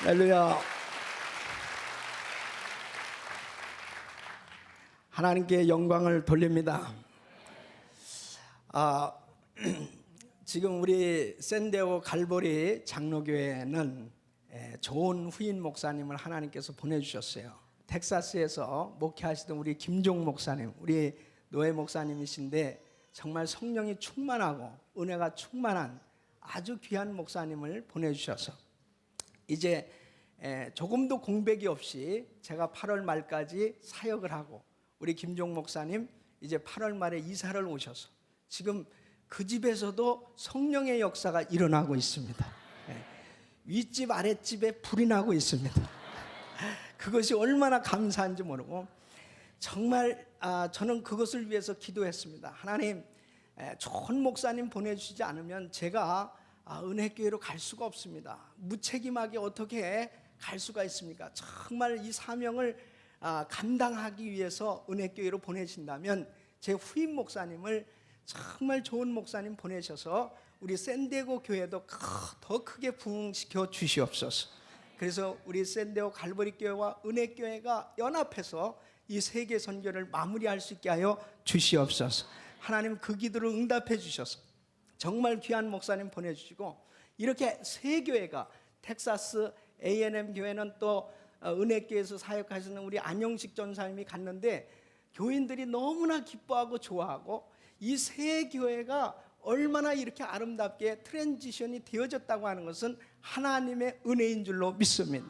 할렐루야. 하나님께 영광을 돌립니다. 지금 우리 샌디에고 갈보리 장로교회는 좋은 후임 목사님을 하나님께서 보내주셨어요. 텍사스에서 목회하시던 우리 김종 목사님, 우리 노예 목사님이신데 정말 성령이 충만하고 은혜가 충만한 아주 귀한 목사님을 보내주셔서 이제 조금도 공백이 없이 제가 8월 말까지 사역을 하고 우리 김종 목사님 이제 8월 말에 이사를 오셔서 지금 그 집에서도 성령의 역사가 일어나고 있습니다. 윗집 아랫집에 불이 나고 있습니다. 그것이 얼마나 감사한지 모르고 정말 저는 그것을 위해서 기도했습니다. 하나님, 좋은 목사님 보내주시지 않으면 제가 은혜교회로 갈 수가 없습니다. 무책임하게 어떻게 갈 수가 있습니까? 정말 이 사명을 감당하기 위해서 은혜교회로 보내신다면 제 후임 목사님을 정말 좋은 목사님 보내셔서 우리 샌디에고 교회도 더 크게 부흥시켜 주시옵소서. 그래서 우리 샌디에고 갈보리 교회와 은혜교회가 연합해서 이 세계 선교를 마무리할 수 있게 하여 주시옵소서. 하나님 그 기도를 응답해 주셔서 정말 귀한 목사님 보내주시고 이렇게 세 교회가 텍사스 A&M 교회는 또 은혜교회에서 사역하시는 우리 안영식 전사님이 갔는데 교인들이 너무나 기뻐하고 좋아하고 이 세 교회가 얼마나 이렇게 아름답게 트랜지션이 되어졌다고 하는 것은 하나님의 은혜인 줄로 믿습니다.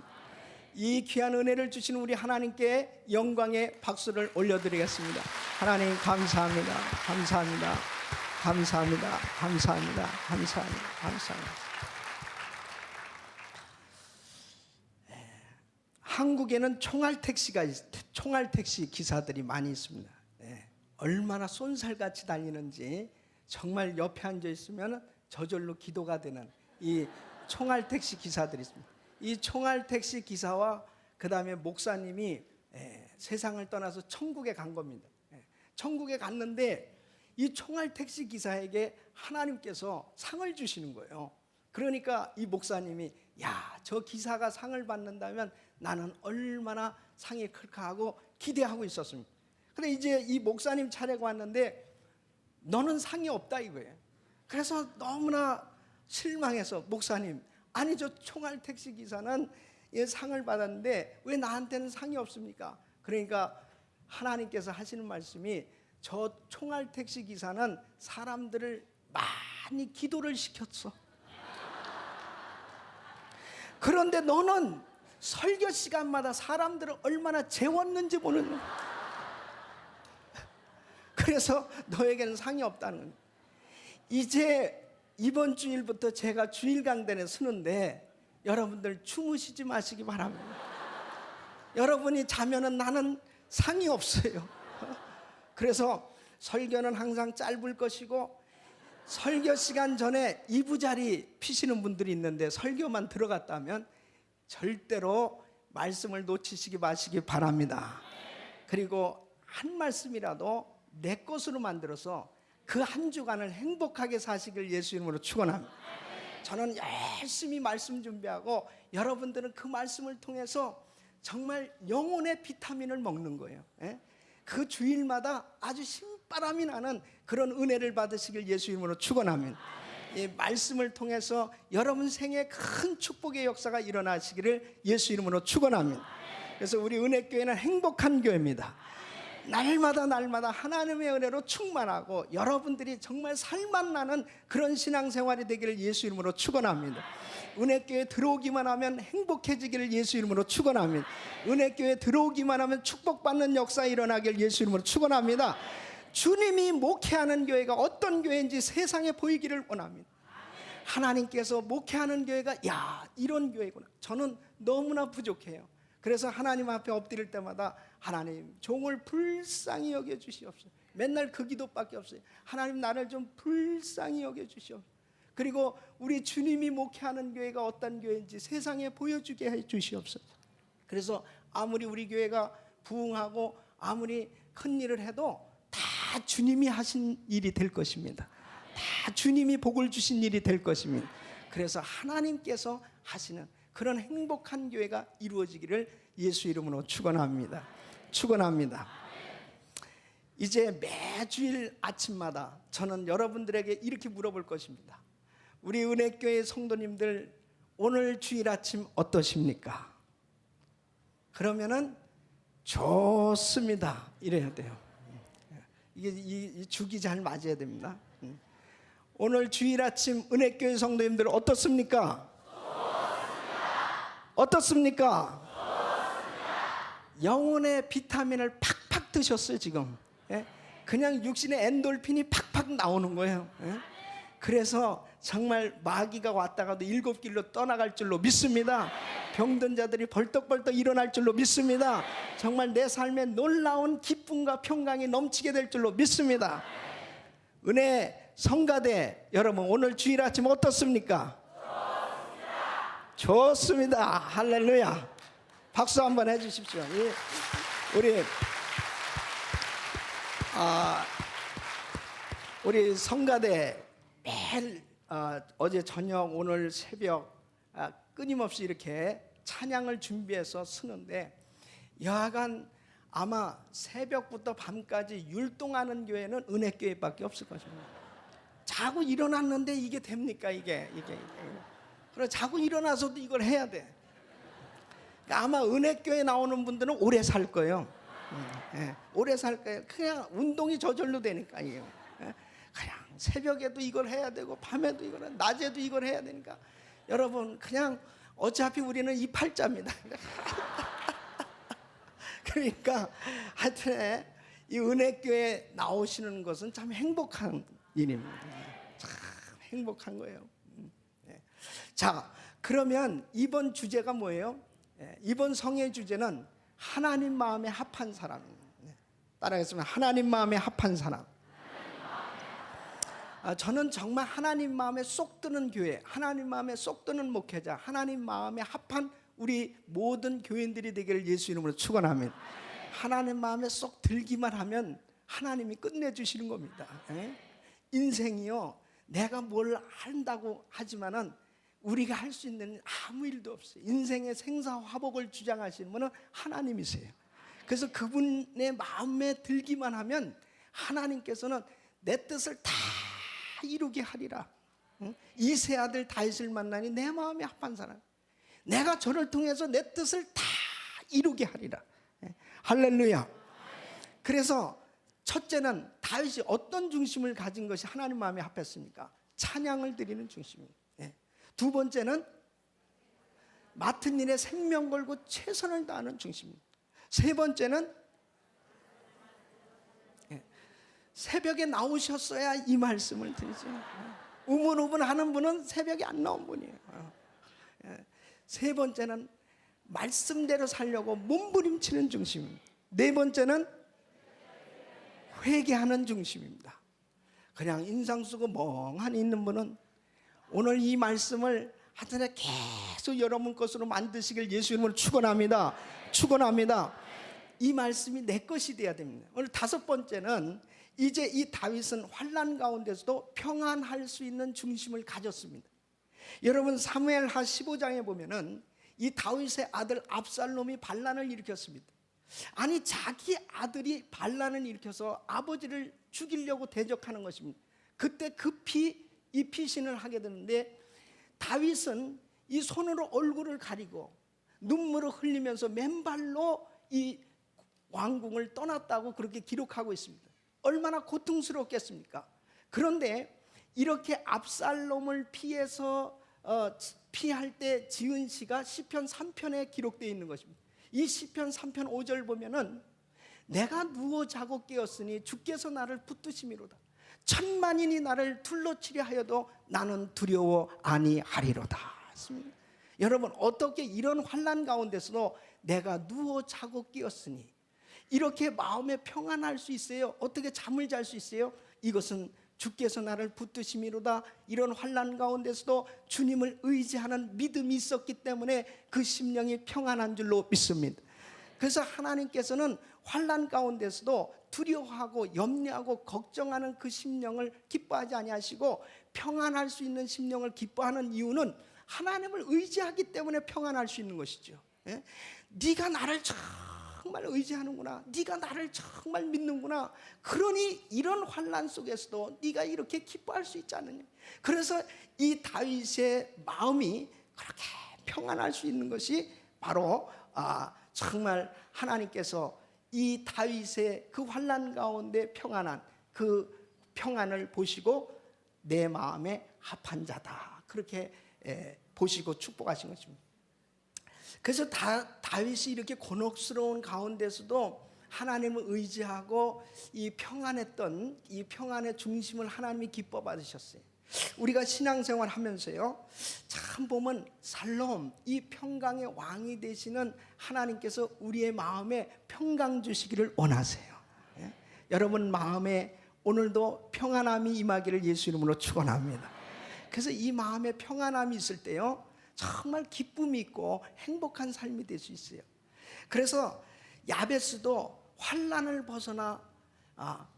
이 귀한 은혜를 주시는 우리 하나님께 영광의 박수를 올려드리겠습니다. 하나님 감사합니다. 감사합니다. 감사합니다. 감사합니다. 감사합니다. 감사합니다. 한국에는 총알택시 기사들이 많이 있습니다. 얼마나 쏜살같이 달리는지 정말 옆에 앉아 있으면 저절로 기도가 되는 이 총알택시 기사들이 있습니다. 이 총알택시 기사와 그 다음에 목사님이 세상을 떠나서 천국에 간 겁니다. 천국에 갔는데 이 총알택시 기사에게 하나님께서 상을 주시는 거예요. 그러니까 이 목사님이 저 기사가 상을 받는다면 나는 얼마나 상이 클까 하고 기대하고 있었습니다. 근데 이제 이 목사님 차례가 왔는데 너는 상이 없다 이거예요. 그래서 너무나 실망해서 목사님, 아니 저 총알택시 기사는 상을 받았는데 왜 나한테는 상이 없습니까? 그러니까 하나님께서 하시는 말씀이 저 총알택시 기사는 사람들을 많이 기도를 시켰어. 그런데 너는 설교 시간마다 사람들을 얼마나 재웠는지 모르는 거야. 그래서 너에게는 상이 없다는 거예요. 이제 이번 주일부터 제가 주일 강단에 서는데 여러분들 주무시지 마시기 바랍니다. 여러분이 자면은 나는 상이 없어요. 그래서 설교는 항상 짧을 것이고 설교 시간 전에 이부자리 피시는 분들이 있는데 설교만 들어갔다면 절대로 말씀을 놓치시기 마시기 바랍니다. 그리고 한 말씀이라도 내 것으로 만들어서 그 한 주간을 행복하게 사시길 예수 이름으로 축원합니다. 저는 열심히 말씀 준비하고 여러분들은 그 말씀을 통해서 정말 영혼의 비타민을 먹는 거예요. 그 주일마다 아주 신바람이 나는 그런 은혜를 받으시길 예수 이름으로 축원합니다. 이 말씀을 통해서 여러분 생에 큰 축복의 역사가 일어나시기를 예수 이름으로 축원합니다. 그래서 우리 은혜교회는 행복한 교회입니다. 날마다 하나님의 은혜로 충만하고 여러분들이 정말 살맛나는 그런 신앙생활이 되기를 예수 이름으로 축원합니다. 은혜교회 들어오기만 하면 행복해지기를 예수 이름으로 축원합니다. 은혜교회 들어오기만 하면 축복받는 역사 일어나기를 예수 이름으로 축원합니다. 주님이 목회하는 교회가 어떤 교회인지 세상에 보이기를 원합니다. 하나님께서 목회하는 교회가 이런 교회구나. 저는 너무나 부족해요. 그래서 하나님 앞에 엎드릴 때마다 하나님 종을 불쌍히 여겨주시옵소서. 맨날 그 기도밖에 없어요. 하나님 나를 좀 불쌍히 여겨주시옵소서. 그리고 우리 주님이 목회하는 교회가 어떤 교회인지 세상에 보여주게 해주시옵소서. 그래서 아무리 우리 교회가 부흥하고 아무리 큰 일을 해도 다 주님이 하신 일이 될 것입니다. 다 주님이 복을 주신 일이 될 것입니다. 그래서 하나님께서 하시는 그런 행복한 교회가 이루어지기를 예수 이름으로 축원합니다. 축원합니다. 이제 매주일 아침마다 저는 여러분들에게 이렇게 물어볼 것입니다. 우리 은혜교회 성도님들 오늘 주일 아침 어떠십니까? 그러면은 좋습니다 이래야 돼요. 이게 이 주기 잘 맞아야 됩니다. 오늘 주일 아침 은혜교회 성도님들 어떻습니까? 어떻습니까? 영혼의 비타민을 팍팍 드셨어요 지금. 그냥 육신의 엔돌핀이 팍팍 나오는 거예요. 그래서 정말 마귀가 왔다가도 일곱 길로 떠나갈 줄로 믿습니다. 병든 자들이 벌떡벌떡 일어날 줄로 믿습니다. 정말 내 삶에 놀라운 기쁨과 평강이 넘치게 될 줄로 믿습니다. 은혜 성가대 여러분 오늘 주일 아침 어떻습니까? 좋습니다. 할렐루야. 박수 한번 해주십시오. 우리 성가대 매일 어제 저녁 오늘 새벽 끊임없이 이렇게 찬양을 준비해서 쓰는데 여하간 아마 새벽부터 밤까지 율동하는 교회는 은혜교회밖에 없을 것입니다. 자고 일어났는데 이게 됩니까? 이게. 그래 자고 일어나서도 이걸 해야 돼. 그러니까 아마 은혜교회 나오는 분들은 오래 살 거예요. 오래 살 거예요. 그냥 운동이 저절로 되니까 이게. 그냥 새벽에도 이걸 해야 되고 밤에도 이걸 낮에도 이걸 해야 되니까 여러분 그냥 어차피 우리는 이 팔자입니다. 그러니까 하여튼 이 은혜교회 나오시는 것은 참 행복한 일입니다. 참 행복한 거예요. 자 그러면 이번 주제가 뭐예요? 이번 성의 주제는 하나님 마음에 합한 사람. 따라하겠습니다. 하나님 마음에 합한 사람. 저는 정말 하나님 마음에 쏙 드는 교회, 하나님 마음에 쏙 드는 목회자, 하나님 마음에 합한 우리 모든 교인들이 되기를 예수 이름으로 축원합니다. 하나님 마음에 쏙 들기만 하면 하나님이 끝내주시는 겁니다. 인생이요 내가 뭘 한다고 하지만은 우리가 할 수 있는 아무 일도 없어요. 인생의 생사화복을 주장하시는 분은 하나님이세요. 그래서 그분의 마음에 들기만 하면 하나님께서는 내 뜻을 다 이루게 하리라. 이세 아들 다윗을 만나니 내 마음에 합한 사람, 내가 저를 통해서 내 뜻을 다 이루게 하리라. 할렐루야. 그래서 첫째는 다윗이 어떤 중심을 가진 것이 하나님 마음에 합했습니까? 찬양을 드리는 중심입니다. 두 번째는 맡은 일에 생명 걸고 최선을 다하는 중심입니다. 세 번째는 새벽에 나오셨어야 이 말씀을 드리죠. 우문우문 하는 분은 새벽에 안 나온 분이에요. 세 번째는 말씀대로 살려고 몸부림치는 중심입니다. 네 번째는 회개하는 중심입니다. 그냥 인상 쓰고 멍하니 있는 분은 오늘 이 말씀을 하여튼 계속 여러분 것으로 만드시길 예수 이름으로 축원합니다. 축원합니다. 이 말씀이 내 것이 돼야 됩니다. 오늘 다섯 번째는 이제 이 다윗은 환난 가운데서도 평안할 수 있는 중심을 가졌습니다. 여러분 사무엘하 15장에 보면은 이 다윗의 아들 압살롬이 반란을 일으켰습니다. 아니 자기 아들이 반란을 일으켜서 아버지를 죽이려고 대적하는 것입니다. 그때 급히 이 피신을 하게 되는데 다윗은 이 손으로 얼굴을 가리고 눈물을 흘리면서 맨발로 이 왕궁을 떠났다고 그렇게 기록하고 있습니다. 얼마나 고통스럽겠습니까? 그런데 이렇게 압살롬을 피해서 피할 때 지은 시가 시편 3편에 기록되어 있는 것입니다. 이 시편 3편 5절 보면은 내가 누워 자고 깨었으니 주께서 나를 붙드심이로다. 천만인이 나를 둘러치려 하여도 나는 두려워 아니하리로다. 여러분 어떻게 이런 환난 가운데서도 내가 누워 자고 깨었으니 이렇게 마음에 평안할 수 있어요? 어떻게 잠을 잘 수 있어요? 이것은 주께서 나를 붙드심이로다. 이런 환난 가운데서도 주님을 의지하는 믿음이 있었기 때문에 그 심령이 평안한 줄로 믿습니다. 그래서 하나님께서는 환난 가운데서도 두려워하고 염려하고 걱정하는 그 심령을 기뻐하지 아니하시고 평안할 수 있는 심령을 기뻐하는 이유는 하나님을 의지하기 때문에 평안할 수 있는 것이죠. 예? 네가 나를 정말 의지하는구나, 네가 나를 정말 믿는구나, 그러니 이런 환난 속에서도 네가 이렇게 기뻐할 수 있지 않느냐. 그래서 이 다윗의 마음이 그렇게 평안할 수 있는 것이 바로 정말 하나님께서 이 다윗의 그 환난 가운데 평안한 그 평안을 보시고 내 마음에 합한 자다, 그렇게 보시고 축복하신 것입니다. 그래서 다윗이 이렇게 곤혹스러운 가운데서도 하나님을 의지하고 이 평안했던 이 평안의 중심을 하나님이 기뻐 받으셨어요. 우리가 신앙생활 하면서요, 참 보면 살롬, 이 평강의 왕이 되시는 하나님께서 우리의 마음에 평강 주시기를 원하세요. 예? 여러분 마음에 오늘도 평안함이 임하기를 예수 이름으로 축원합니다. 그래서 이 마음에 평안함이 있을 때요, 정말 기쁨이 있고 행복한 삶이 될 수 있어요. 그래서 야베스도 환난을 벗어나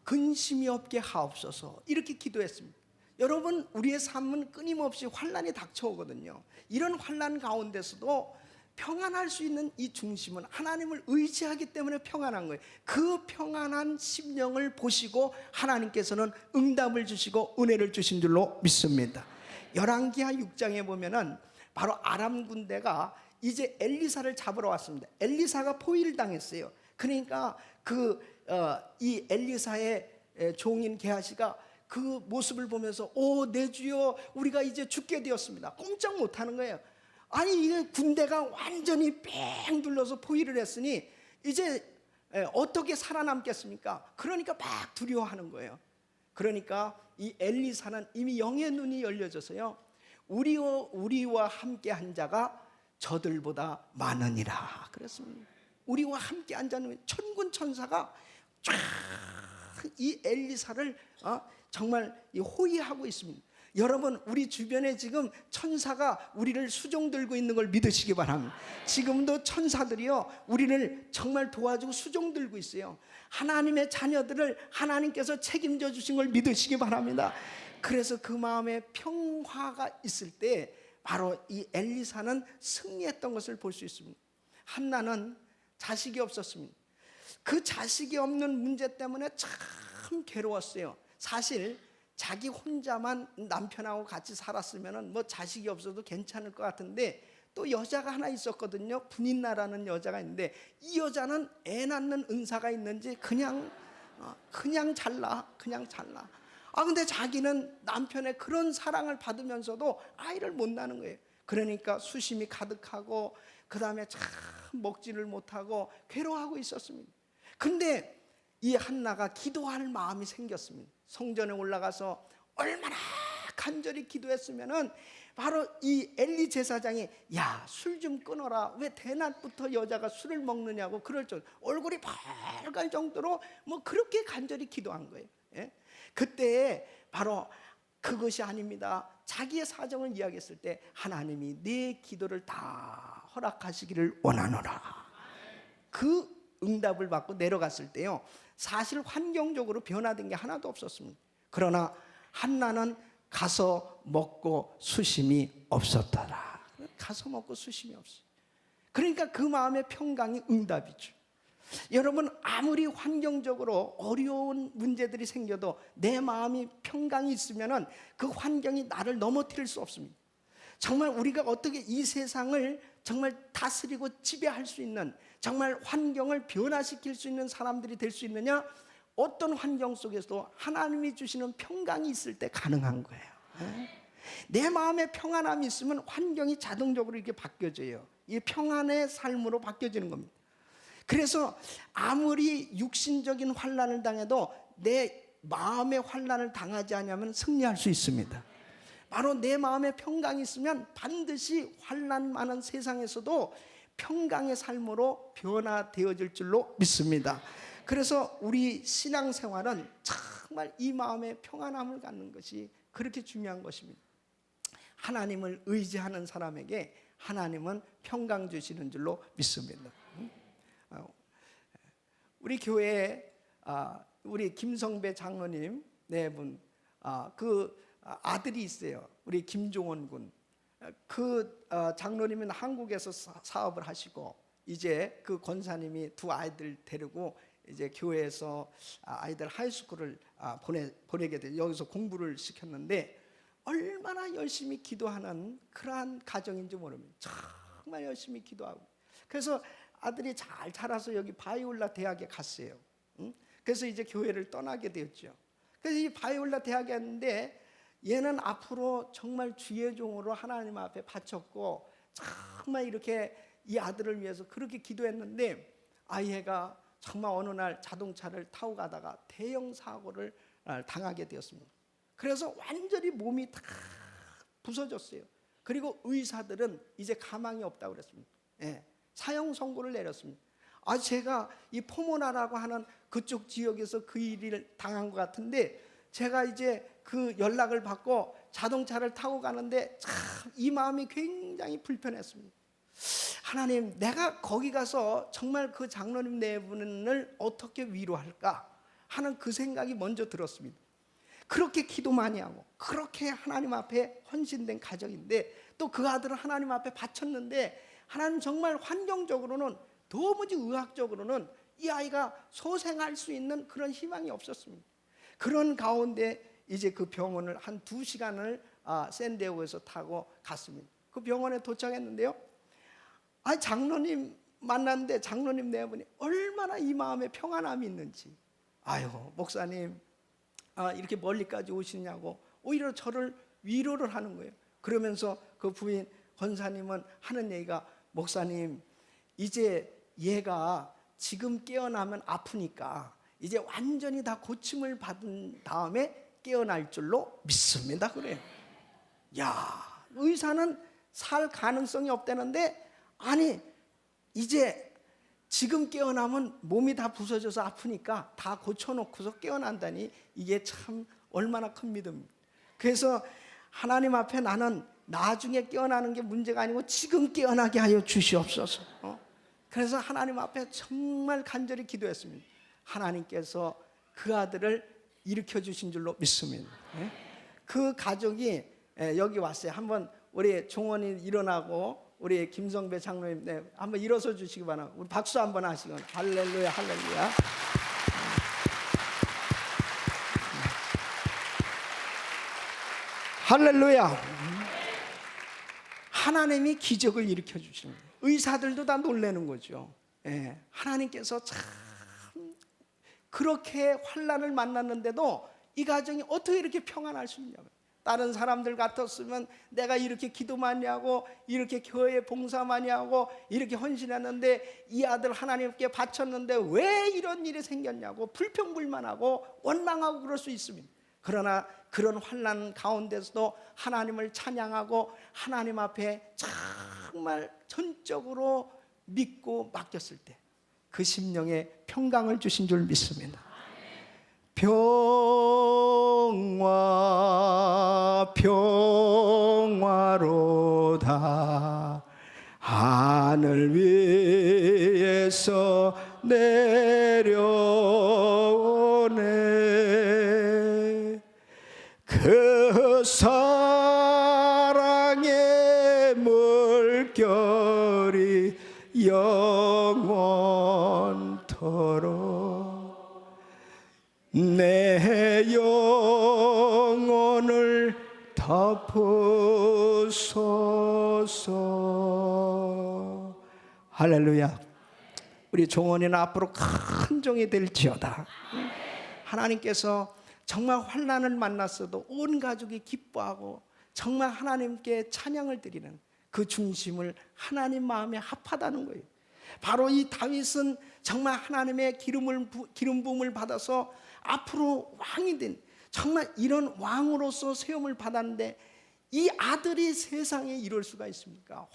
근심이 없게 하옵소서 이렇게 기도했습니다. 여러분 우리의 삶은 끊임없이 환난이 닥쳐오거든요. 이런 환난 가운데서도 평안할 수 있는 이 중심은 하나님을 의지하기 때문에 평안한 거예요. 그 평안한 심령을 보시고 하나님께서는 응답을 주시고 은혜를 주신 줄로 믿습니다. 열왕기하 6장에 보면은 바로 아람 군대가 이제 엘리사를 잡으러 왔습니다. 엘리사가 포위를 당했어요. 그러니까 이 엘리사의 종인 게하시가 그 모습을 보면서 내 주여, 우리가 이제 죽게 되었습니다. 꼼짝 못하는 거예요. 아니 이게 군대가 완전히 뺑 둘러서 포위를 했으니 이제 어떻게 살아남겠습니까? 그러니까 막 두려워하는 거예요. 그러니까 이 엘리사는 이미 영의 눈이 열려져서요, 우리와 함께 한 자가 저들보다 많으니라 그랬습니다. 우리와 함께 한 자는 천군 천사가 쫙 이 엘리사를 정말 호위하고 있습니다. 여러분 우리 주변에 지금 천사가 우리를 수종 들고 있는 걸 믿으시기 바랍니다. 지금도 천사들이요 우리를 정말 도와주고 수종 들고 있어요. 하나님의 자녀들을 하나님께서 책임져 주신 걸 믿으시기 바랍니다. 그래서 그 마음에 평화가 있을 때 바로 이 엘리사는 승리했던 것을 볼 수 있습니다. 한나는 자식이 없었습니다. 그 자식이 없는 문제 때문에 참 괴로웠어요. 사실 자기 혼자만 남편하고 같이 살았으면 뭐 자식이 없어도 괜찮을 것 같은데 또 여자가 하나 있었거든요. 분인나라는 여자가 있는데 이 여자는 애 낳는 은사가 있는지 그냥 잘나. 근데 자기는 남편의 그런 사랑을 받으면서도 아이를 못 낳는 거예요. 그러니까 수심이 가득하고 그 다음에 참 먹지를 못하고 괴로워하고 있었습니다. 근데 이 한나가 기도할 마음이 생겼습니다. 성전에 올라가서 얼마나 간절히 기도했으면은 바로 이 엘리 제사장이 야, 술 좀 끊어라, 왜 대낮부터 여자가 술을 먹느냐고 그럴 정도, 얼굴이 빨갈 정도로 뭐 그렇게 간절히 기도한 거예요. 예? 그때 바로 그것이 아닙니다. 자기의 사정을 이야기했을 때 하나님이 내 기도를 다 허락하시기를 원하노라. 그 응답을 받고 내려갔을 때요, 사실 환경적으로 변화된 게 하나도 없었습니다. 그러나 한나는 가서 먹고 수심이 없었더라. 가서 먹고 수심이 없어요. 그러니까 그 마음의 평강이 응답이죠. 여러분 아무리 환경적으로 어려운 문제들이 생겨도 내 마음이 평강이 있으면 그 환경이 나를 넘어뜨릴 수 없습니다. 정말 우리가 어떻게 이 세상을 정말 다스리고 지배할 수 있는, 정말 환경을 변화시킬 수 있는 사람들이 될 수 있느냐? 어떤 환경 속에서도 하나님이 주시는 평강이 있을 때 가능한 거예요. 내 마음에 평안함이 있으면 환경이 자동적으로 이렇게 바뀌어져요. 이 평안의 삶으로 바뀌어지는 겁니다. 그래서 아무리 육신적인 환난을 당해도 내 마음의 환난을 당하지 않으면 승리할 수 있습니다. 바로 내 마음에 평강이 있으면 반드시 환난 많은 세상에서도 평강의 삶으로 변화되어질 줄로 믿습니다. 그래서 우리 신앙생활은 정말 이 마음에 평안함을 갖는 것이 그렇게 중요한 것입니다. 하나님을 의지하는 사람에게 하나님은 평강 주시는 줄로 믿습니다. 우리 교회에 우리 김성배 장로님 네 분, 그 아들이 있어요. 우리 김종원 군. 장로님은 한국에서 사업을 하시고 이제 그 권사님이 두 아이들 데리고 이제 교회에서 아이들 하이스쿨을 보내게 돼 여기서 공부를 시켰는데 얼마나 열심히 기도하는 그러한 가정인지 모릅니다. 정말 열심히 기도하고 그래서 아들이 잘 자라서 여기 바이올라 대학에 갔어요. 그래서 이제 교회를 떠나게 되었죠. 그래서 이 바이올라 대학에 갔는데 얘는 앞으로 정말 주의 종으로 하나님 앞에 바쳤고 정말 이렇게 이 아들을 위해서 그렇게 기도했는데 아이가 정말 어느 날 자동차를 타고 가다가 대형 사고를 당하게 되었습니다. 그래서 완전히 몸이 다 부서졌어요. 그리고 의사들은 이제 가망이 없다고 그랬습니다. 예, 사형 선고를 내렸습니다. 제가 이 포모나라고 하는 그쪽 지역에서 그 일을 당한 것 같은데 제가 이제 그 연락을 받고 자동차를 타고 가는데 참 이 마음이 굉장히 불편했습니다. 하나님, 내가 거기 가서 정말 그 장로님 네 분을 어떻게 위로할까 하는 그 생각이 먼저 들었습니다. 그렇게 기도 많이 하고 그렇게 하나님 앞에 헌신된 가정인데 또 그 아들을 하나님 앞에 바쳤는데 하나님 정말 환경적으로는 도무지 의학적으로는 이 아이가 소생할 수 있는 그런 희망이 없었습니다. 그런 가운데 이제 그 병원을 한 2시간을 샌디에고에서 타고 갔습니다. 그 병원에 도착했는데요, 장로님 만났는데 장로님 네 분이 얼마나 이 마음에 평안함이 있는지, 아유 목사님 이렇게 멀리까지 오시냐고 오히려 저를 위로를 하는 거예요. 그러면서 그 부인 권사님은 하는 얘기가, 목사님 이제 얘가 지금 깨어나면 아프니까 이제 완전히 다 고침을 받은 다음에 깨어날 줄로 믿습니다 그래요. 야, 의사는 살 가능성이 없다는데 아니 이제 지금 깨어나면 몸이 다 부서져서 아프니까 다 고쳐놓고서 깨어난다니 이게 참 얼마나 큰 믿음입니다. 그래서 하나님 앞에 나는 나중에 깨어나는 게 문제가 아니고 지금 깨어나게 하여 주시옵소서. 그래서 하나님 앞에 정말 간절히 기도했습니다. 하나님께서 그 아들을 일으켜 주신 줄로 믿습니다. 그 가족이 여기 왔어요. 한번 우리 종원이 일어나고 우리 김성배 장로님 한번 일어서 주시기 바랍니다. 우리 박수 한번 하시고 할렐루야 할렐루야. 할렐루야. 하나님이 기적을 일으켜 주시는 거예요. 의사들도 다 놀라는 거죠. 하나님께서 참 그렇게 환난을 만났는데도 이 가정이 어떻게 이렇게 평안할 수 있냐고요. 다른 사람들 같았으면 내가 이렇게 기도 많이 하고 이렇게 교회 봉사 많이 하고 이렇게 헌신했는데 이 아들 하나님께 바쳤는데 왜 이런 일이 생겼냐고 불평불만하고 원망하고 그럴 수 있습니다. 그러나 그런 환난 가운데서도 하나님을 찬양하고 하나님 앞에 정말 전적으로 믿고 맡겼을 때 그 심령에 평강을 주신 줄 믿습니다. 평화 평화로다 하늘 위에서 내려오네 그 사랑의 물결이 영원토록 내 영혼을 덮으소서. 할렐루야. 우리 종원이는 앞으로 큰 종이 될지어다. 하나님께서 정말 환난을 만났어도 온 가족이 기뻐하고 정말 하나님께 찬양을 드리는 그 중심을 하나님 마음에 합하다는 거예요. 바로 이 다윗은 정말 하나님의 기름 부음을 받아서 앞으로 왕이 된 정말 이런 왕으로서 세움을 받았는데 이 아들이 세상에 이럴 수가 있습니까?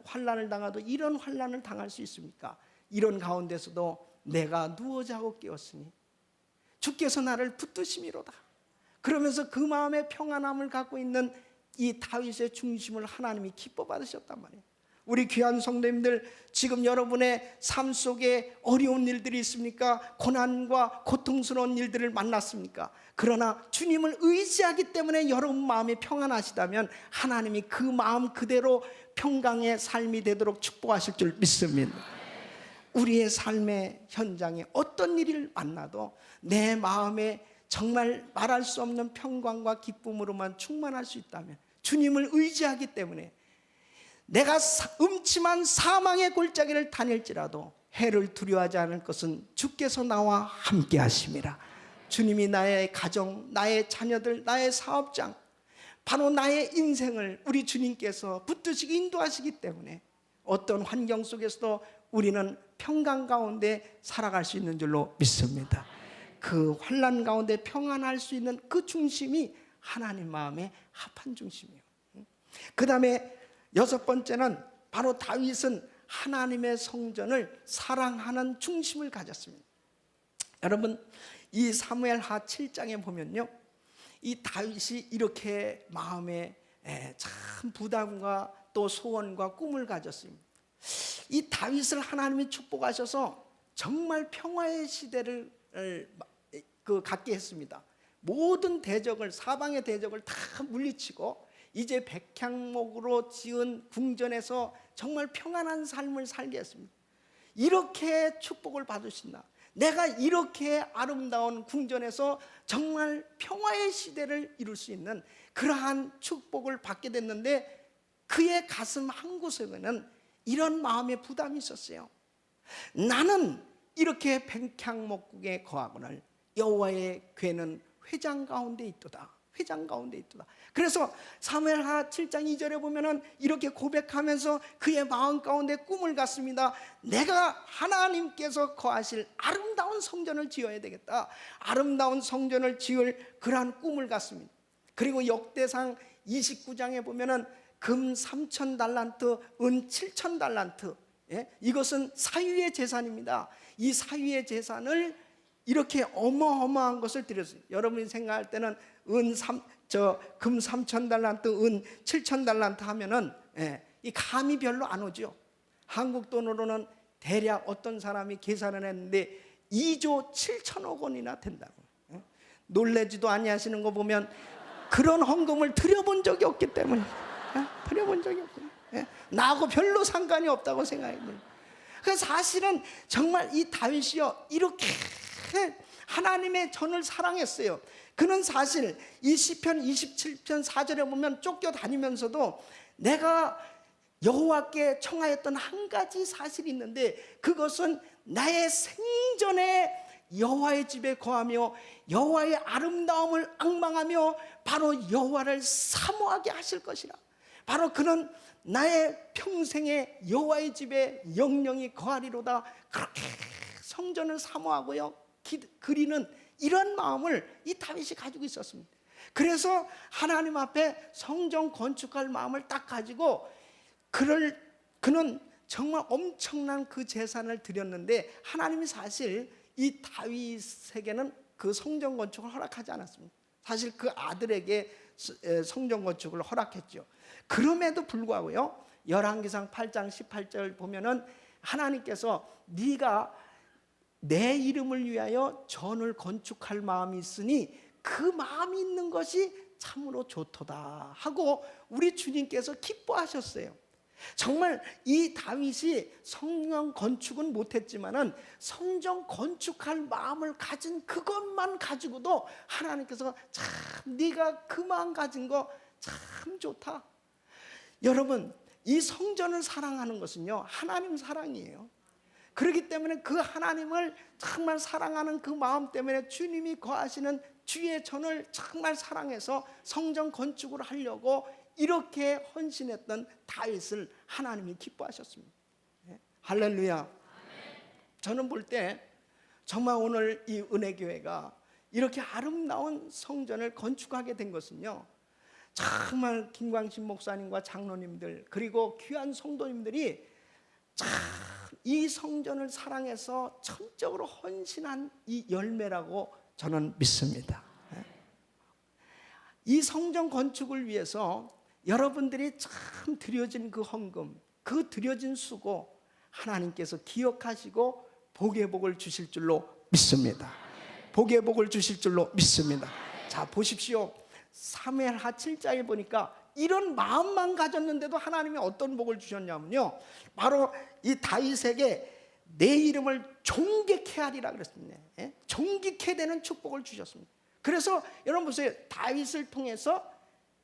환난을 당하도 이런 환난을 당할 수 있습니까? 이런 가운데서도 내가 누워 자고 깨었으니 주께서 나를 붙드심이로다. 그러면서 그 마음의 평안함을 갖고 있는 이 다윗의 중심을 하나님이 기뻐 받으셨단 말이에요. 우리 귀한 성도님들, 지금 여러분의 삶 속에 어려운 일들이 있습니까? 고난과 고통스러운 일들을 만났습니까? 그러나 주님을 의지하기 때문에 여러분 마음이 평안하시다면 하나님이 그 마음 그대로 평강의 삶이 되도록 축복하실 줄 믿습니다. 우리의 삶의 현장에 어떤 일을 만나도 내 마음에 정말 말할 수 없는 평강과 기쁨으로만 충만할 수 있다면, 주님을 의지하기 때문에 내가 음침한 사망의 골짜기를 다닐지라도 해를 두려워하지 않을 것은 주께서 나와 함께 하심이라. 주님이 나의 가정, 나의 자녀들, 나의 사업장, 바로 나의 인생을 우리 주님께서 붙드시고 인도하시기 때문에 어떤 환경 속에서도 우리는 평강 가운데 살아갈 수 있는 줄로 믿습니다. 그 환난 가운데 평안할 수 있는 그 중심이 하나님 마음에 합한 중심이에요. 그 다음에 6번째는 바로 다윗은 하나님의 성전을 사랑하는 중심을 가졌습니다. 여러분, 이 사무엘하 7장에 보면요, 이 다윗이 이렇게 마음에 참 부담과 또 소원과 꿈을 가졌습니다. 이 다윗을 하나님이 축복하셔서 정말 평화의 시대를 갖게 했습니다. 모든 대적을, 사방의 대적을 다 물리치고 이제 백향목으로 지은 궁전에서 정말 평안한 삶을 살게 했습니다. 이렇게 축복을 받으신다. 내가 이렇게 아름다운 궁전에서 정말 평화의 시대를 이룰 수 있는 그러한 축복을 받게 됐는데, 그의 가슴 한 구석에는 이런 마음의 부담이 있었어요. 나는 이렇게 백향목국에 거하거늘 여호와의 궤는 회장 가운데 있도다. 회장 가운데 있도다. 그래서 사무엘하 7장 2절에 보면은 이렇게 고백하면서 그의 마음 가운데 꿈을 갖습니다. 내가 하나님께서 거하실 아름다운 성전을 지어야 되겠다. 아름다운 성전을 지을 그러한 꿈을 갖습니다. 그리고 역대상 29장에 보면은 금 3,000달란트, 은 7,000달란트, 이것은 사위의 재산입니다. 이 사위의 재산을 이렇게 어마어마한 것을 드렸어요. 여러분이 생각할 때는 금 3,000달란트, 은 7,000달란트 하면은 이 감이 별로 안 오죠. 한국 돈으로는 대략 어떤 사람이 계산을 했는데 2조 7천억 원이나 된다고. 놀라지도 아니하시는 거 보면 그런 헌금을 드려본 적이 없기 때문에, 드려본 적이 없고, 나하고 별로 상관이 없다고 생각해요. 그래서 사실은 정말 이 다윗이요, 이렇게 하나님의 전을 사랑했어요. 그는 사실 이 시편 27편 4절에 보면 쫓겨다니면서도 내가 여호와께 청하였던 한 가지 사실이 있는데, 그것은 나의 생전에 여호와의 집에 거하며 여호와의 아름다움을 앙망하며 바로 여호와를 사모하게 하실 것이라. 바로 그는 나의 평생에 여호와의 집에 영영이 거하리로다. 그렇게 성전을 사모하고요 그리는 이런 마음을 이 다윗이 가지고 있었습니다. 그래서 하나님 앞에 성전 건축할 마음을 딱 가지고 그는 정말 엄청난 그 재산을 드렸는데, 하나님이 사실 이 다윗에게는 그 성전 건축을 허락하지 않았습니다. 사실 그 아들에게 성전 건축을 허락했죠. 그럼에도 불구하고요, 열왕기상 8장 18절 보면은 하나님께서 네가 내 이름을 위하여 전을 건축할 마음이 있으니 그 마음이 있는 것이 참으로 좋도다 하고 우리 주님께서 기뻐하셨어요. 정말 이 다윗이 성전 건축은 못했지만은 성전 건축할 마음을 가진 그것만 가지고도 하나님께서 참 네가 그 마음 가진 거 참 좋다. 여러분, 이 성전을 사랑하는 것은요 하나님 사랑이에요. 그렇기 때문에 그 하나님을 정말 사랑하는 그 마음 때문에 주님이 거하시는 주의 전을 정말 사랑해서 성전 건축을 하려고 이렇게 헌신했던 다윗을 하나님이 기뻐하셨습니다. 할렐루야. 저는 볼 때 정말 오늘 이 은혜교회가 이렇게 아름다운 성전을 건축하게 된 것은요, 정말 김광신 목사님과 장로님들 그리고 귀한 성도님들이 참 이 성전을 사랑해서 전적으로 헌신한 이 열매라고 저는 믿습니다. 이 성전 건축을 위해서 여러분들이 참 드려진 그 헌금, 그 드려진 수고 하나님께서 기억하시고 복의 복을 주실 줄로 믿습니다. 복의 복을 주실 줄로 믿습니다. 자, 보십시오. 사무엘하 7장에 보니까 이런 마음만 가졌는데도 하나님이 어떤 복을 주셨냐면요, 바로 이 다윗에게 내 이름을 존귀케 하리라 그랬습니다. 존귀케 되는 축복을 주셨습니다. 그래서 여러분 보세요. 다윗을 통해서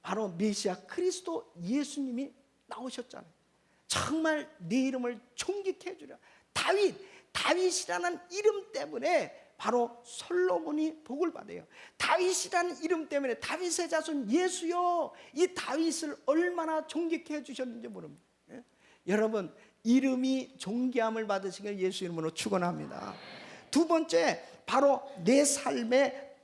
바로 메시아 그리스도 예수님이 나오셨잖아요. 정말 내 이름을 존귀케 해주라. 다윗이라는 이름 때문에 바로 솔로몬이 복을 받아요. 다윗이라는 이름 때문에 다윗의 자손 예수요, 이 다윗을 얼마나 존귀케 해주셨는지 모릅니다. 여러분, 이름이 존귀함을 받으시길 예수 이름으로 축원합니다. 두 번째, 바로 내 삶에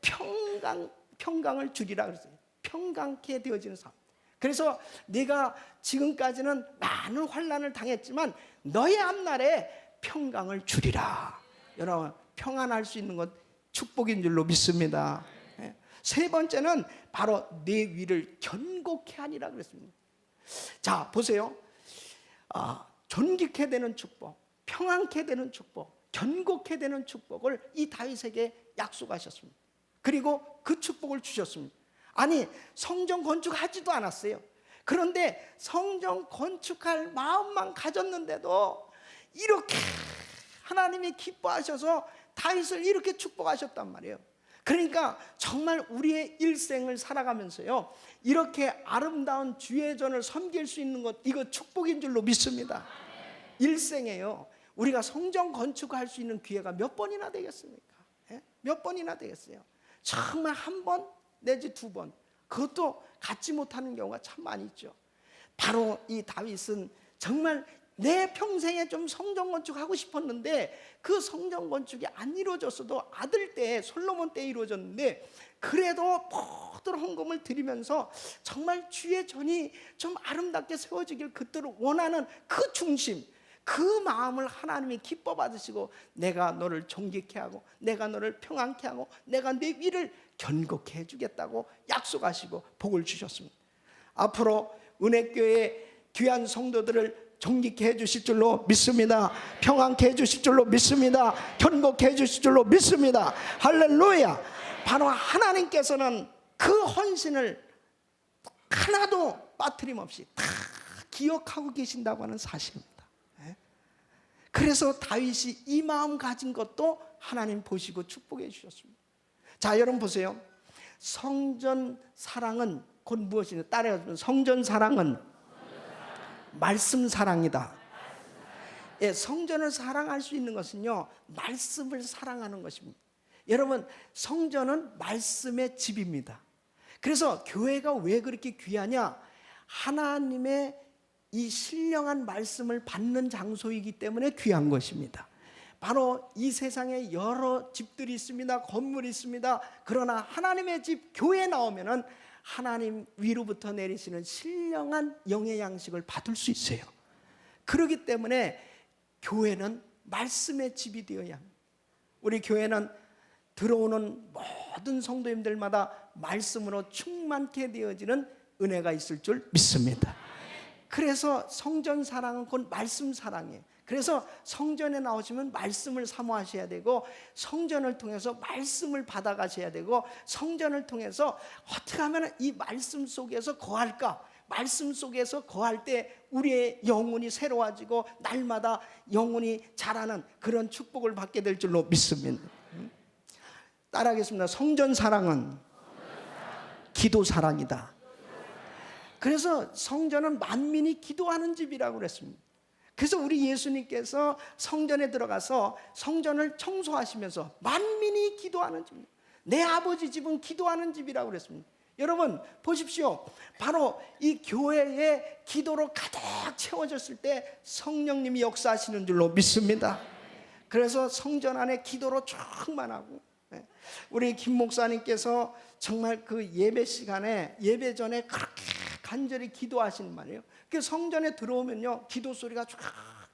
평강을 주리라 그랬어요. 평강케 되어지는 삶. 그래서 내가 지금까지는 많은 환난을 당했지만 너의 앞날에 평강을 주리라. 여러분, 평안할 수 있는 것 축복인 줄로 믿습니다. 세 번째는 바로 내 위를 견고케 하니라 그랬습니다. 자, 보세요. 존귀케 되는 축복, 평안케 되는 축복, 견고케 되는 축복을 이 다윗에게 약속하셨습니다. 그리고 그 축복을 주셨습니다. 아니, 성전 건축하지도 않았어요. 그런데 성전 건축할 마음만 가졌는데도 이렇게 하나님이 기뻐하셔서 다윗을 이렇게 축복하셨단 말이에요. 그러니까 정말 우리의 일생을 살아가면서요, 이렇게 아름다운 주의 전을 섬길 수 있는 것, 이거 축복인 줄로 믿습니다. 일생에요, 우리가 성전 건축할 수 있는 기회가 몇 번이나 되겠습니까? 몇 번이나 되겠어요? 정말 한 번 내지 두 번, 그것도 갖지 못하는 경우가 참 많이 있죠. 바로 이 다윗은 정말 내 평생에 좀 성전 건축하고 싶었는데 그 성전 건축이 안 이루어졌어도 아들 때, 솔로몬 때 이루어졌는데, 그래도 모든 헌금을 드리면서 정말 주의 전이 좀 아름답게 세워지길 그때로 원하는 그 중심, 그 마음을 하나님이 기뻐 받으시고 내가 너를 존귀케 하고 내가 너를 평안케 하고 내가 내 위를 견고케 해주겠다고 약속하시고 복을 주셨습니다. 앞으로 은혜교회 귀한 성도들을 존귀케 해주실 줄로 믿습니다. 평안케 해주실 줄로 믿습니다. 견고케 해주실 줄로 믿습니다. 할렐루야. 바로 하나님께서는 그 헌신을 하나도 빠트림없이 다 기억하고 계신다고 하는 사실입니다. 그래서 다윗이 이 마음 가진 것도 하나님 보시고 축복해 주셨습니다. 자, 여러분 보세요. 성전 사랑은 곧 무엇이냐? 따라해보면 성전 사랑은 말씀 사랑이다. 예, 성전을 사랑할 수 있는 것은요, 말씀을 사랑하는 것입니다. 여러분, 성전은 말씀의 집입니다. 그래서 교회가 왜 그렇게 귀하냐? 하나님의 이 신령한 말씀을 받는 장소이기 때문에 귀한 것입니다. 바로 이 세상에 여러 집들이 있습니다. 건물이 있습니다. 그러나 하나님의 집 교회에 나오면은 하나님 위로부터 내리시는 신령한 영의 양식을 받을 수 있어요. 그렇기 때문에 교회는 말씀의 집이 되어야 합니다. 우리 교회는 들어오는 모든 성도님들마다 말씀으로 충만케 되어지는 은혜가 있을 줄 믿습니다. 그래서 성전 사랑은 곧 말씀 사랑이에요. 그래서 성전에 나오시면 말씀을 사모하셔야 되고, 성전을 통해서 말씀을 받아가셔야 되고, 성전을 통해서 어떻게 하면 이 말씀 속에서 거할까? 말씀 속에서 거할 때 우리의 영혼이 새로워지고 날마다 영혼이 자라는 그런 축복을 받게 될 줄로 믿습니다. 따라하겠습니다. 성전 사랑은 기도 사랑이다. 그래서 성전은 만민이 기도하는 집이라고 그랬습니다. 그래서 우리 예수님께서 성전에 들어가서 성전을 청소하시면서 만민이 기도하는 집입니다. 내 아버지 집은 기도하는 집이라고 그랬습니다. 여러분 보십시오. 바로 이 교회의 기도로 가득 채워졌을 때 성령님이 역사하시는 줄로 믿습니다. 그래서 성전 안에 기도로 충만하고, 우리 김 목사님께서 정말 그 예배 시간에, 예배 전에 그렇게 간절히 기도하시는 말이에요. 그 성전에 들어오면요, 기도 소리가 쫙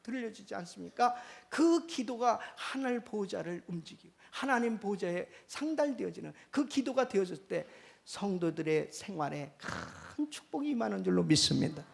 들려지지 않습니까? 그 기도가 하늘 보좌를 움직이고 하나님 보좌에 상달되어지는 그 기도가 되어졌을 때 성도들의 생활에 큰 축복이 임하는 줄로 믿습니다.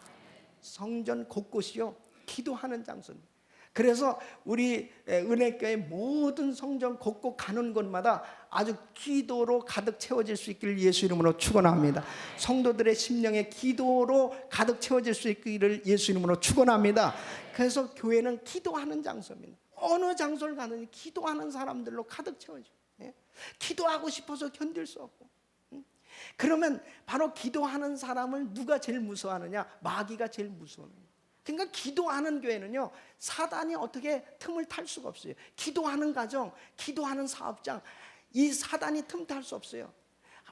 성전 곳곳이요, 기도하는 장소입니다. 그래서 우리 은혜교회 모든 성전 곳곳 가는 곳마다 아주 기도로 가득 채워질 수 있기를 예수 이름으로 축원합니다. 성도들의 심령에 기도로 가득 채워질 수 있기를 예수 이름으로 축원합니다. 그래서 교회는 기도하는 장소입니다. 어느 장소를 가든지 기도하는 사람들로 가득 채워져요. 기도하고 싶어서 견딜 수 없고. 그러면 바로 기도하는 사람을 누가 제일 무서워하느냐? 마귀가 제일 무서워하는. 그러니까 기도하는 교회는요, 사단이 어떻게 틈을 탈 수가 없어요. 기도하는 가정, 기도하는 사업장, 이 사단이 틈탈 수 없어요.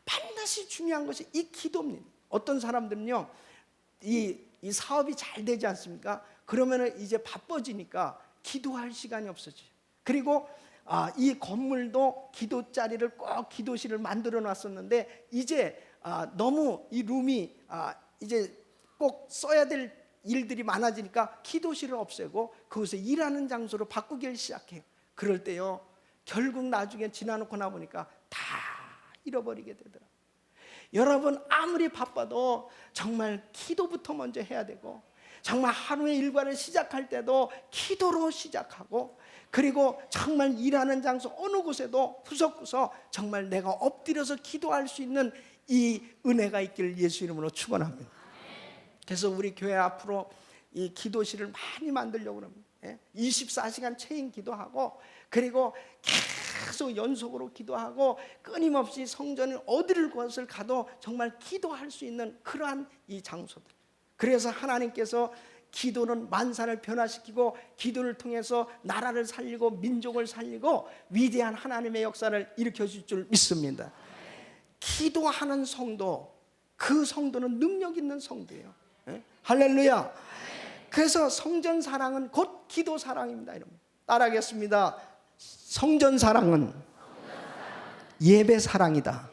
반드시 중요한 것이 이 기도입니다. 어떤 사람들은요, 이 사업이 잘 되지 않습니까? 그러면 이제 바빠지니까 기도할 시간이 없어져요. 그리고 이 건물도 기도 자리를 꼭 기도실을 만들어 놨었는데 이제 너무 이 룸이 이제 꼭 써야 될 일들이 많아지니까 기도실을 없애고 그곳에 일하는 장소로 바꾸기 시작해요. 그럴 때요, 결국 나중에 지나놓고 나보니까 다 잃어버리게 되더라고요. 여러분, 아무리 바빠도 정말 기도부터 먼저 해야 되고, 정말 하루의 일과를 시작할 때도 기도로 시작하고, 그리고 정말 일하는 장소 어느 곳에도 구석구석 정말 내가 엎드려서 기도할 수 있는 이 은혜가 있기를 예수 이름으로 축원합니다. 그래서 우리 교회 앞으로 이 기도실을 많이 만들려고 합니다. 24시간 체인 기도하고, 그리고 계속 연속으로 기도하고, 끊임없이 성전을 어디를 곳을 가도 정말 기도할 수 있는 그러한 이 장소들. 그래서 하나님께서 기도는 만사를 변화시키고, 기도를 통해서 나라를 살리고 민족을 살리고 위대한 하나님의 역사를 일으켜 줄 줄 믿습니다. 기도하는 성도, 그 성도는 능력 있는 성도예요. 할렐루야. 그래서 성전 사랑은 곧 기도 사랑입니다. 여러분, 따라하겠습니다. 성전 사랑은 예배 사랑이다.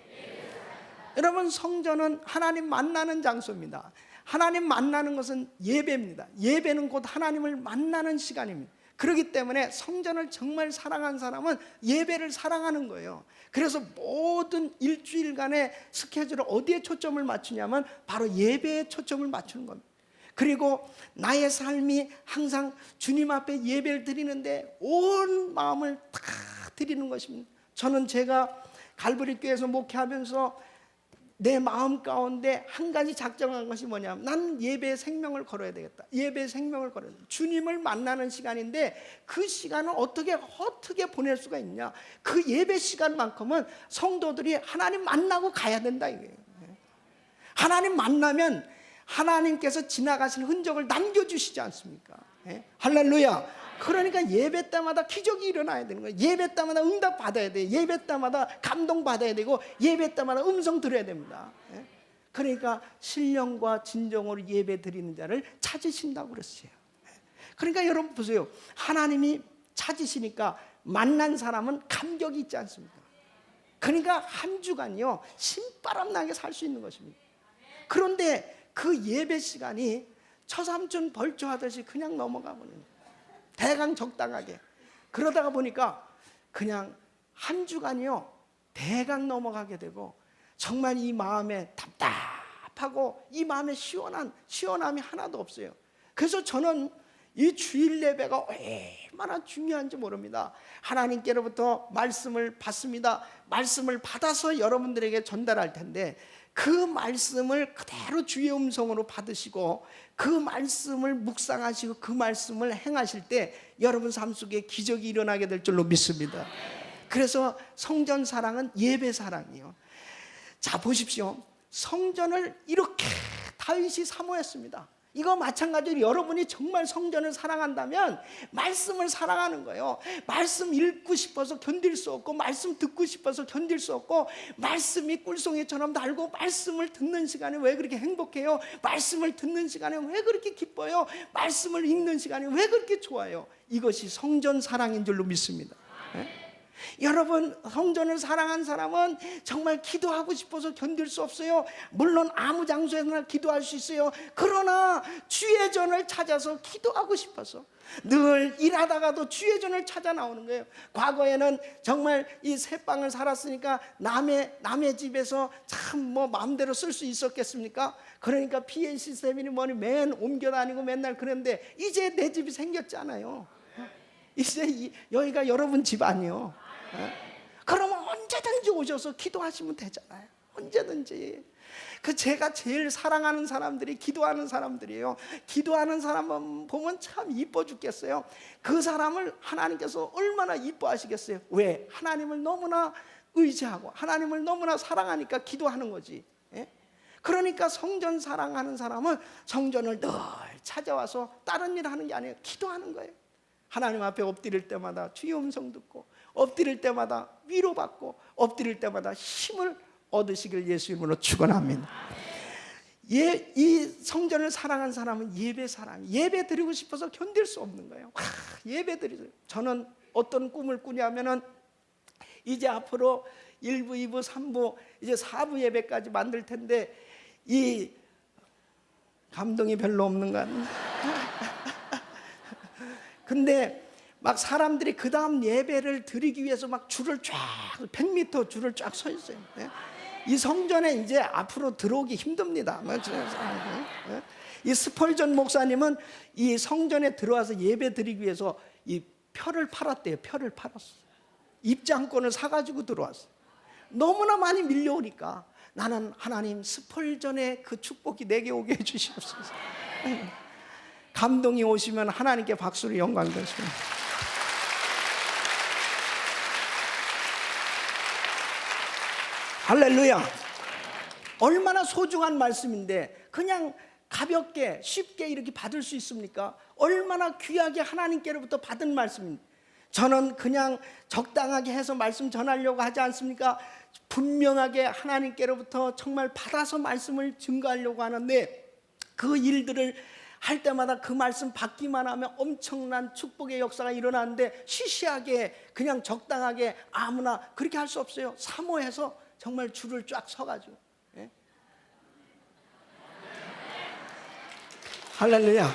여러분, 성전은 하나님 만나는 장소입니다. 하나님 만나는 것은 예배입니다. 예배는 곧 하나님을 만나는 시간입니다. 그렇기 때문에 성전을 정말 사랑한 사람은 예배를 사랑하는 거예요. 그래서 모든 일주일간의 스케줄을 어디에 초점을 맞추냐면 바로 예배에 초점을 맞추는 겁니다. 그리고 나의 삶이 항상 주님 앞에 예배를 드리는데 온 마음을 다 드리는 것입니다. 저는 제가 갈보리 교회에서 목회하면서 내 마음 가운데 한 가지 작정한 것이 뭐냐면, 나는 예배의 생명을 걸어야 되겠다. 예배의 생명을 걸어야 되겠다. 주님을 만나는 시간인데 그 시간을 어떻게 보낼 수가 있냐. 그 예배 시간만큼은 성도들이 하나님 만나고 가야 된다 이거예요. 하나님 만나면 하나님께서 지나가신 흔적을 남겨주시지 않습니까? 할렐루야. 그러니까 예배 때마다 기적이 일어나야 되는 거예요. 예배 때마다 응답 받아야 돼요. 예배 때마다 감동 받아야 되고, 예배 때마다 음성 들어야 됩니다. 그러니까 신령과 진정으로 예배 드리는 자를 찾으신다고 그랬어요. 그러니까 여러분 보세요. 하나님이 찾으시니까 만난 사람은 감격이 있지 않습니까? 그러니까 한 주간요 신바람 나게 살 수 있는 것입니다. 그런데 그 예배 시간이 처삼촌 벌초하듯이 그냥 넘어가 버리는 거예요. 대강 적당하게. 그러다가 보니까 그냥 한 주간이요 대강 넘어가게 되고, 정말 이 마음에 답답하고 이 마음에 시원함이 하나도 없어요. 그래서 저는 이 주일 예배가 얼마나 중요한지 모릅니다. 하나님께로부터 말씀을 받습니다. 말씀을 받아서 여러분들에게 전달할 텐데, 그 말씀을 그대로 주의 음성으로 받으시고 그 말씀을 묵상하시고 그 말씀을 행하실 때 여러분 삶 속에 기적이 일어나게 될 줄로 믿습니다. 그래서 성전 사랑은 예배 사랑이에요. 자, 보십시오. 성전을 이렇게 다윗이 사모했습니다. 이거 마찬가지로 여러분이 정말 성전을 사랑한다면 말씀을 사랑하는 거예요. 말씀 읽고 싶어서 견딜 수 없고, 말씀 듣고 싶어서 견딜 수 없고, 말씀이 꿀송이처럼 달고, 말씀을 듣는 시간에 왜 그렇게 행복해요? 말씀을 듣는 시간에 왜 그렇게 기뻐요? 말씀을 읽는 시간에 왜 그렇게 좋아요? 이것이 성전 사랑인 줄로 믿습니다. 여러분, 성전을 사랑한 사람은 정말 기도하고 싶어서 견딜 수 없어요. 물론 아무 장소에나 기도할 수 있어요. 그러나 주의 전을 찾아서 기도하고 싶어서 늘 일하다가도 주의 전을 찾아 나오는 거예요. 과거에는 정말 이 새방을 살았으니까 남의 집에서 참 뭐 마음대로 쓸 수 있었겠습니까? 그러니까 PA 시스템이니 뭐니 맨 옮겨 다니고 맨날 그랬는데 이제 내 집이 생겼잖아요. 이제 여기가 여러분 집 아니요. 그러면 언제든지 오셔서 기도하시면 되잖아요. 언제든지. 제가 제일 사랑하는 사람들이 기도하는 사람들이에요. 기도하는 사람만 보면 참 이뻐 죽겠어요. 그 사람을 하나님께서 얼마나 이뻐하시겠어요. 왜? 하나님을 너무나 의지하고 하나님을 너무나 사랑하니까 기도하는 거지. 그러니까 성전 사랑하는 사람은 성전을 늘 찾아와서 다른 일 하는 게 아니에요. 기도하는 거예요. 하나님 앞에 엎드릴 때마다 주의 음성 듣고, 엎드릴 때마다 위로받고, 엎드릴 때마다 힘을 얻으시길 예수 이름으로 축원합니다. 이 성전을 사랑한 사람은 예배 사람, 예배 드리고 싶어서 견딜 수 없는 거예요. 예배 드리죠. 저는 어떤 꿈을 꾸냐면은 이제 앞으로 1부, 2부, 3부, 이제 4부 예배까지 만들 텐데 이 감동이 별로 없는 것 같아요. 근데 막 사람들이 그 다음 예배를 드리기 위해서 막 줄을 쫙 100m 줄을 쫙 서 있어요. 이 성전에 이제 앞으로 들어오기 힘듭니다. 이 스펄전 목사님은 이 성전에 들어와서 예배 드리기 위해서 이 표를 팔았대요. 표를 팔았어. 입장권을 사가지고 들어왔어. 너무나 많이 밀려오니까 나는 하나님 스펄전의 그 축복이 내게 오게 해주시옵소서. 감동이 오시면 하나님께 박수를 영광 드리십니다. 할렐루야. 얼마나 소중한 말씀인데 그냥 가볍게 쉽게 이렇게 받을 수 있습니까? 얼마나 귀하게 하나님께로부터 받은 말씀입니다. 저는 그냥 적당하게 해서 말씀 전하려고 하지 않습니까? 분명하게 하나님께로부터 정말 받아서 말씀을 증거하려고 하는데 그 일들을 할 때마다 그 말씀 받기만 하면 엄청난 축복의 역사가 일어나는데 시시하게 그냥 적당하게 아무나 그렇게 할 수 없어요. 사모해서 정말 줄을 쫙 서가지고. 할렐루야.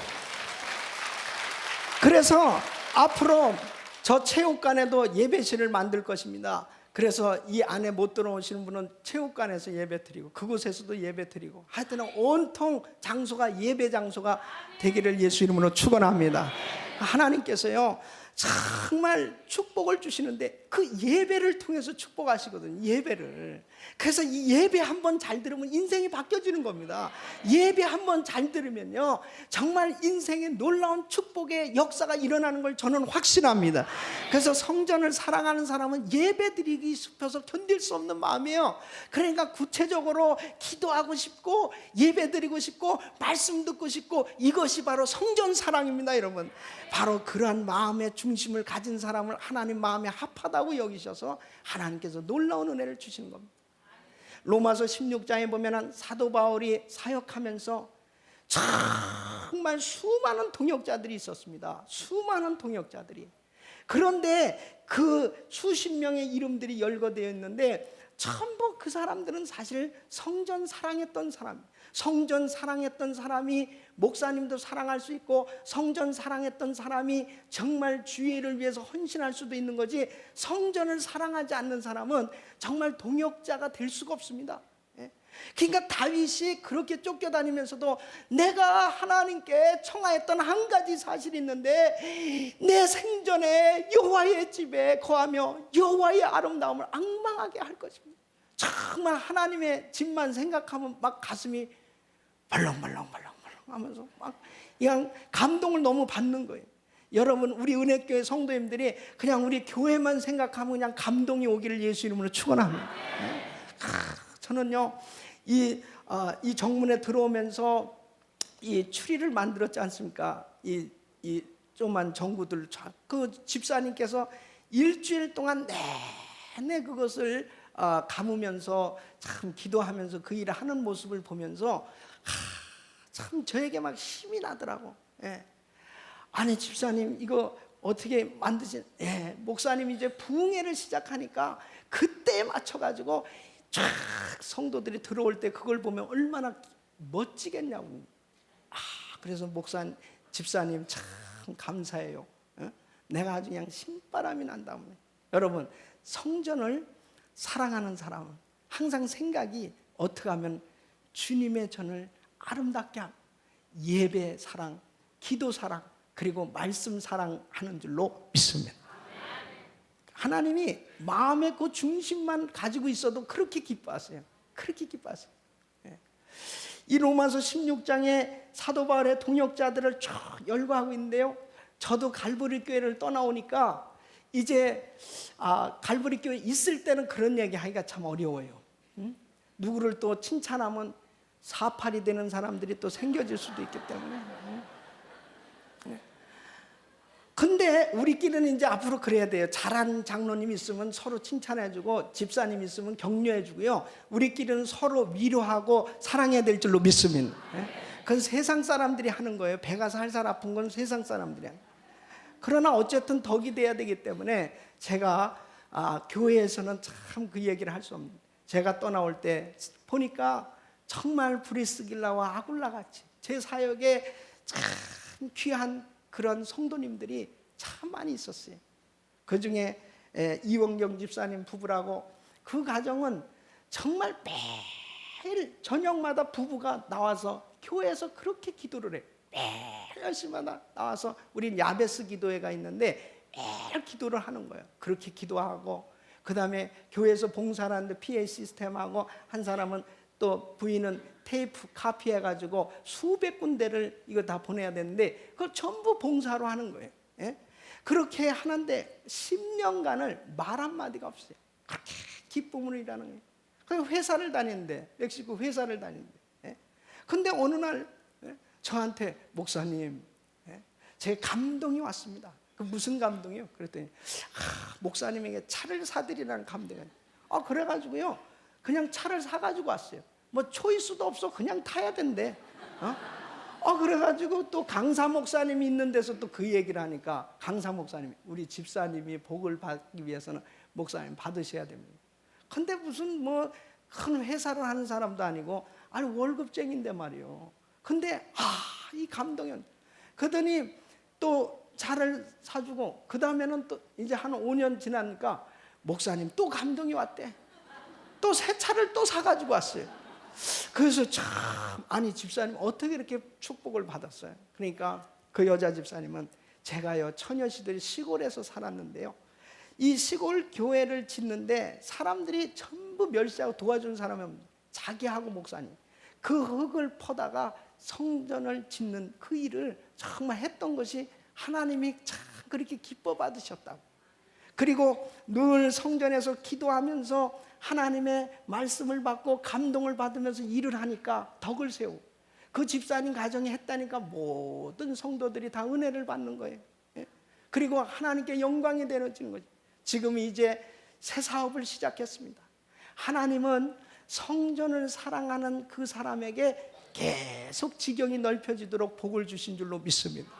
그래서 앞으로 저 체육관에도 예배실을 만들 것입니다. 그래서 이 안에 못 들어오시는 분은 체육관에서 예배 드리고 그곳에서도 예배 드리고 하여튼 온통 장소가 예배 장소가 되기를 예수 이름으로 축원합니다. 하나님께서요 정말 축복을 주시는데 그 예배를 통해서 축복하시거든요. 예배를. 그래서 이 예배 한번 잘 들으면 인생이 바뀌어지는 겁니다. 예배 한번 잘 들으면요 정말 인생에 놀라운 축복의 역사가 일어나는 걸 저는 확신합니다. 그래서 성전을 사랑하는 사람은 예배 드리기 싶어서 견딜 수 없는 마음이에요. 그러니까 구체적으로 기도하고 싶고 예배 드리고 싶고 말씀 듣고 싶고 이것이 바로 성전 사랑입니다. 여러분, 바로 그러한 마음의 중심을 가진 사람을 하나님 마음에 합하다고 여기셔서 하나님께서 놀라운 은혜를 주시는 겁니다. 로마서 16장에 보면 사도 바울이 사역하면서 정말 수많은 동역자들이 있었습니다. 수많은 동역자들이. 그런데 그 수십 명의 이름들이 열거되어 있는데 전부 그 사람들은 사실 성전 사랑했던 사람, 성전 사랑했던 사람이 목사님도 사랑할 수 있고 성전 사랑했던 사람이 정말 주의를 위해서 헌신할 수도 있는 거지, 성전을 사랑하지 않는 사람은 정말 동역자가 될 수가 없습니다. 그러니까 다윗이 그렇게 쫓겨다니면서도 내가 하나님께 청하였던 한 가지 사실이 있는데 내 생전에 여호와의 집에 거하며 여호와의 아름다움을 앙망하게 할 것입니다. 정말 하나님의 집만 생각하면 막 가슴이 벌렁벌렁 하면서 막 그냥 감동을 너무 받는 거예요. 여러분, 우리 은혜교회 성도님들이 그냥 우리 교회만 생각하면 그냥 감동이 오기를 예수 이름으로 축원합니다. 저는요 이 정문에 들어오면서 이 추리를 만들었지 않습니까? 이 조그만 전구들, 그 집사님께서 일주일 동안 내내 그것을 감으면서 참 기도하면서 그 일을 하는 모습을 보면서 참 저에게 막 힘이 나더라고. 아니 집사님, 이거 어떻게 만드신? 목사님이 이제 부흥회를 시작하니까 그때에 맞춰가지고 쫙 성도들이 들어올 때 그걸 보면 얼마나 멋지겠냐고. 그래서 집사님 참 감사해요. 내가 아주 그냥 신바람이 난다. 여러분, 성전을 사랑하는 사람은 항상 생각이 어떻게 하면 주님의 전을 아름답게 하고 예배 사랑, 기도 사랑, 그리고 말씀 사랑하는 줄로 믿습니다. 하나님이 마음의 그 중심만 가지고 있어도 그렇게 기뻐하세요. 그렇게 기뻐하세요. 이 로마서 16장에 사도 바울의 동역자들을 쭉 열거하고 있는데요, 저도 갈보리 교회를 떠나오니까 이제 갈보리 교회 있을 때는 그런 얘기 하기가 참 어려워요. 누구를 또 칭찬하면 사팔이 되는 사람들이 또 생겨질 수도 있기 때문에. 근데 우리끼리는 이제 앞으로 그래야 돼요. 잘한 장로님 있으면 서로 칭찬해주고, 집사님 있으면 격려해주고요, 우리끼리는 서로 위로하고 사랑해야 될 줄로 믿습니다. 그건 세상 사람들이 하는 거예요. 배가 살살 아픈 건 세상 사람들이 하는 거예요. 그러나 어쨌든 덕이 돼야 되기 때문에 제가 교회에서는 참 그 얘기를 할 수 없는, 제가 떠나올 때 보니까 정말 브리스길라와 아굴라 같이 제 사역에 참 귀한 그런 성도님들이 참 많이 있었어요. 그 중에 이원경 집사님 부부라고, 그 가정은 정말 매일 저녁마다 부부가 나와서 교회에서 그렇게 기도를 해요. 매일 10시마다 나와서, 우린 야베스 기도회가 있는데 매일 기도를 하는 거예요. 그렇게 기도하고, 그 다음에 교회에서 봉사를 하는데 PA 시스템하고, 한 사람은 또 부인은 테이프 카피해가지고 수백 군데를 이거 다 보내야 되는데 그걸 전부 봉사로 하는 거예요. 그렇게 하는데 10년간을 말 한마디가 없어요. 그렇게 기쁨으로 일하는 거예요. 그래서 회사를 다니는데, 멕시코 회사를 다니는데, 근데 어느 날 저한테, 목사님, 제 감동이 왔습니다. 그 무슨 감동이요? 그랬더니 목사님에게 차를 사드리라는 감동이. 그래가지고요, 그냥 차를 사가지고 왔어요. 뭐 초이스도 없어, 그냥 타야 된대. 그래가지고 또 강사 목사님이 있는 데서 또 그 얘기를 하니까, 강사 목사님이, 우리 집사님이 복을 받기 위해서는 목사님 받으셔야 됩니다. 근데 무슨 뭐 큰 회사를 하는 사람도 아니고, 아니 월급쟁인데 말이요. 근데 이 감동이. 그러더니 또 차를 사주고, 그 다음에는 또 이제 한 5년 지나니까 목사님 또 감동이 왔대. 또 새 차를 또 사가지고 왔어요. 그래서 참, 아니 집사님 어떻게 이렇게 축복을 받았어요? 그러니까 그 여자 집사님은, 제가요 처녀시들이 시골에서 살았는데요, 이 시골 교회를 짓는데 사람들이 전부 멸시하고 도와준 사람이 없는데, 자기하고 목사님 그 흙을 퍼다가 성전을 짓는 그 일을 정말 했던 것이 하나님이 참 그렇게 기뻐 받으셨다고. 그리고 늘 성전에서 기도하면서 하나님의 말씀을 받고 감동을 받으면서 일을 하니까 덕을 세우고, 그 집사님 가정이 했다니까 모든 성도들이 다 은혜를 받는 거예요. 그리고 하나님께 영광이 되어지는 거죠. 지금 이제 새 사업을 시작했습니다. 하나님은 성전을 사랑하는 그 사람에게 계속 지경이 넓혀지도록 복을 주신 줄로 믿습니다.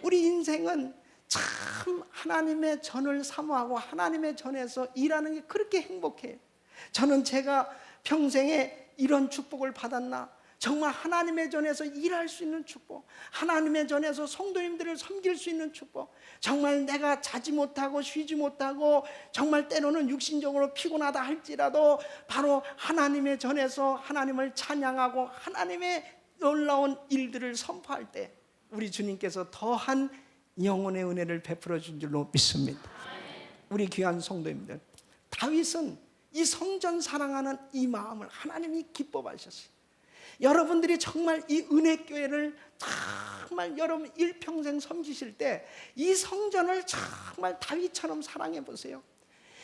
우리 인생은 참 하나님의 전을 사모하고 하나님의 전에서 일하는 게 그렇게 행복해요. 저는 제가 평생에 이런 축복을 받았나? 정말 하나님의 전에서 일할 수 있는 축복, 하나님의 전에서 성도님들을 섬길 수 있는 축복, 정말 내가 자지 못하고 쉬지 못하고 정말 때로는 육신적으로 피곤하다 할지라도 바로 하나님의 전에서 하나님을 찬양하고 하나님의 놀라운 일들을 선포할 때 우리 주님께서 더한 영혼의 은혜를 베풀어 준 줄로 믿습니다. 우리 귀한 성도님들, 다윗은 이 성전 사랑하는 이 마음을 하나님이 기뻐 받으셨어요. 여러분들이 정말 이 은혜교회를 정말 여러분 일평생 섬기실 때 이 성전을 정말 다윗처럼 사랑해 보세요.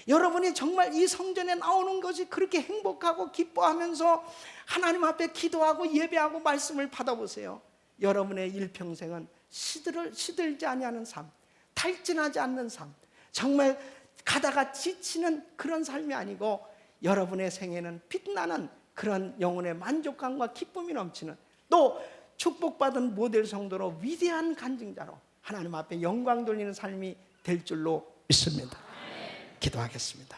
여러분이 정말 이 성전에 나오는 것이 그렇게 행복하고 기뻐하면서 하나님 앞에 기도하고 예배하고 말씀을 받아보세요. 여러분의 일평생은 시들지 아니하는 삶, 탈진하지 않는 삶, 정말 가다가 지치는 그런 삶이 아니고 여러분의 생애는 빛나는 그런 영혼의 만족감과 기쁨이 넘치는, 또 축복받은 모델 성도로 위대한 간증자로 하나님 앞에 영광 돌리는 삶이 될 줄로 믿습니다. 기도하겠습니다.